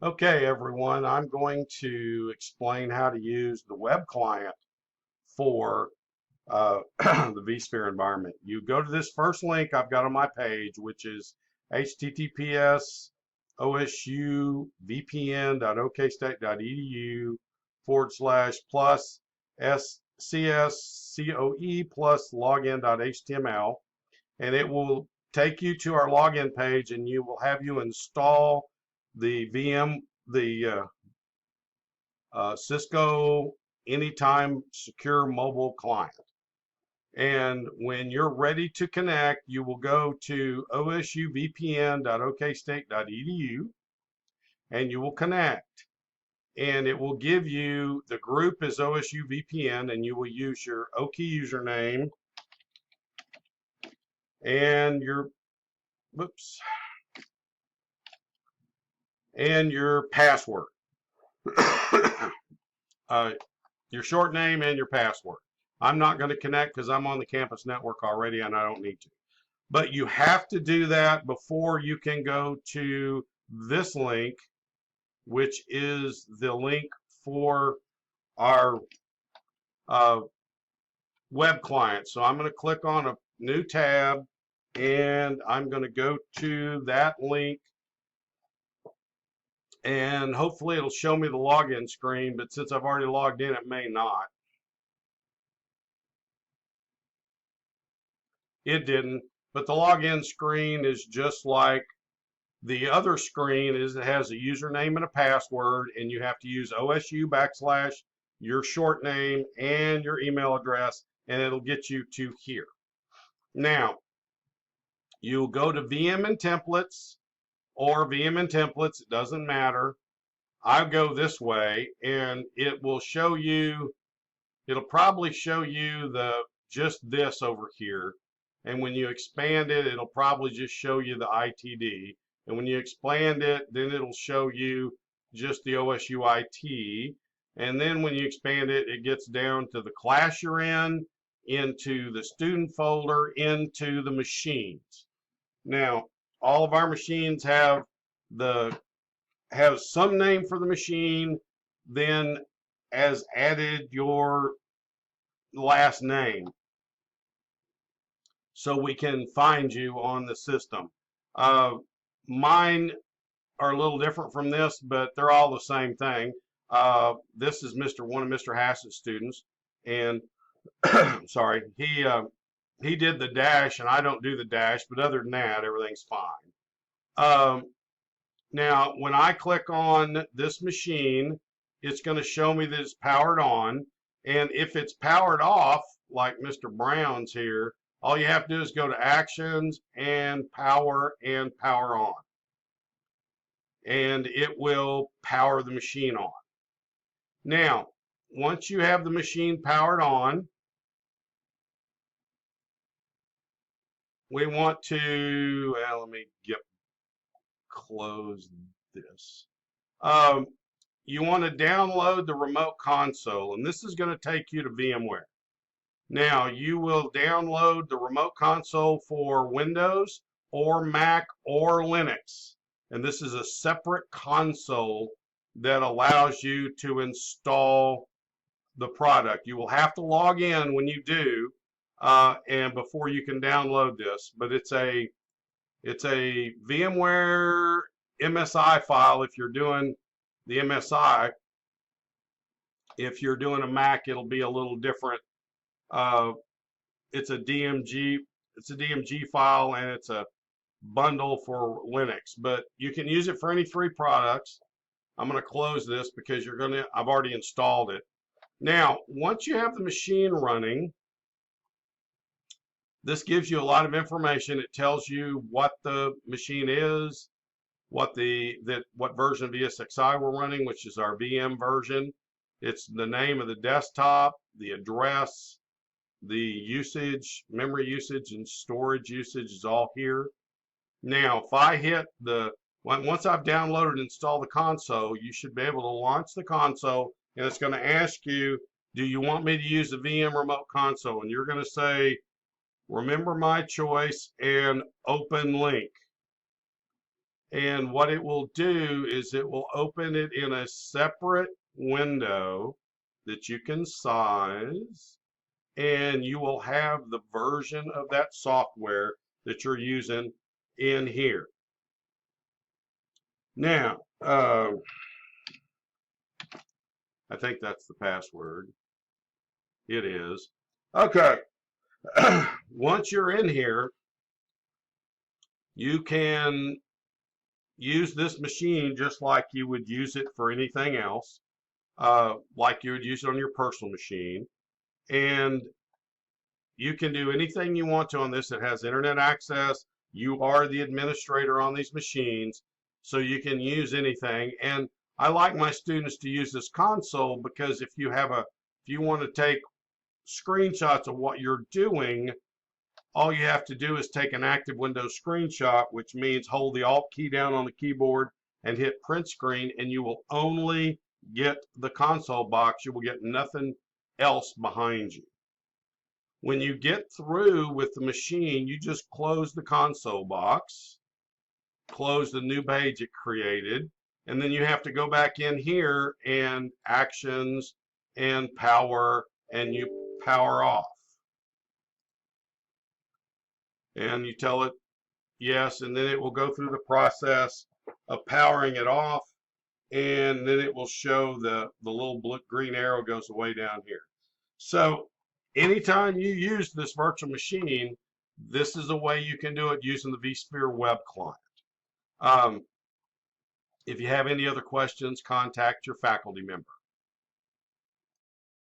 Okay, everyone, I'm going to explain how to use the web client for the vSphere environment. You go to this first link I've got on my page, which is https osuvpn.okstate.edu /plus scscoe plus login.html, and it will take you to our login page, and you will have you install the Cisco Anytime Secure Mobile Client. And when you're ready to connect, you will go to osuvpn.okstate.edu and you will connect. And it will give you, the group is OSUVPN, and you will use your OK username and your password. Your short name and your password. I'm not going to connect because I'm on the campus network already and I don't need to. But you have to do that before you can go to this link, which is the link for our web client. So I'm going to click on a new tab and I'm going to go to that link, and hopefully it'll show me the login screen, but since I've already logged in, it may not. It didn't, but the login screen is just like the other screen. It has a username and a password, and you have to use OSU / your short name and your email address, and it'll get you to here. Now, you'll go to VM and templates or VM and templates, it doesn't matter. I go this way, and it will show you, it'll probably show you just this over here. And when you expand it, it'll probably just show you the ITD. And when you expand it, then it'll show you just the OSU IT. And then when you expand it, it gets down to the class you're in, into the student folder, into the machines. Now, all of our machines have some name for the machine, then as added your last name, so we can find you on the system. Mine are a little different from this, but they're all the same thing. This is one of Mr. Hassett's students, and sorry, he did the dash, and I don't do the dash, but other than that, everything's fine. Now, when I click on this machine, it's going to show me that it's powered on, and if it's powered off, like Mr. Brown's here, all you have to do is go to Actions and Power on. And it will power the machine on. Now, once you have the machine powered on, we want to, let me close this. You want to download the remote console, and this is going to take you to VMware. Now, you will download the remote console for Windows or Mac or Linux. And this is a separate console that allows you to install the product. You will have to log in when you do, and before you can download this. But it's a VMware MSI file if you're doing the MSI. If you're doing a Mac, it'll be a little different. It's a DMG file, and it's a bundle for Linux, but you can use it for any 3 products. I'm going to close this because I've already installed it. Now, once you have the machine running, this gives you a lot of information. It tells you what the machine is, what version of ESXi we're running, which is our VM version. It's the name of the desktop, the address, the usage, memory usage, and storage usage is all here. Now, if I hit once I've downloaded and installed the console, you should be able to launch the console, and it's going to ask you, do you want me to use the VM remote console? And you're going to say, remember my choice and open link. And what it will do is it will open it in a separate window that you can size, and you will have the version of that software that you're using in here. Now, I think that's the password. It is. Okay. Once you're in here, you can use this machine just like you would use it for anything else, like you would use it on your personal machine. And you can do anything you want to on this. It has internet access. You are the administrator on these machines, so you can use anything. And I like my students to use this console because if you want to take screenshots of what you're doing, all you have to do is take an active Windows screenshot, which means hold the Alt key down on the keyboard and hit print screen, and you will only get the console box. You will get nothing else behind you. When you get through with the machine, you just close the console box, close the new page it created, and then you have to go back in here and actions and power, and you power off. And you tell it yes, and then it will go through the process of powering it off, and then it will show the little blue, green arrow goes away down here. So anytime you use this virtual machine, this is a way you can do it using the vSphere web client. If you have any other questions, contact your faculty member.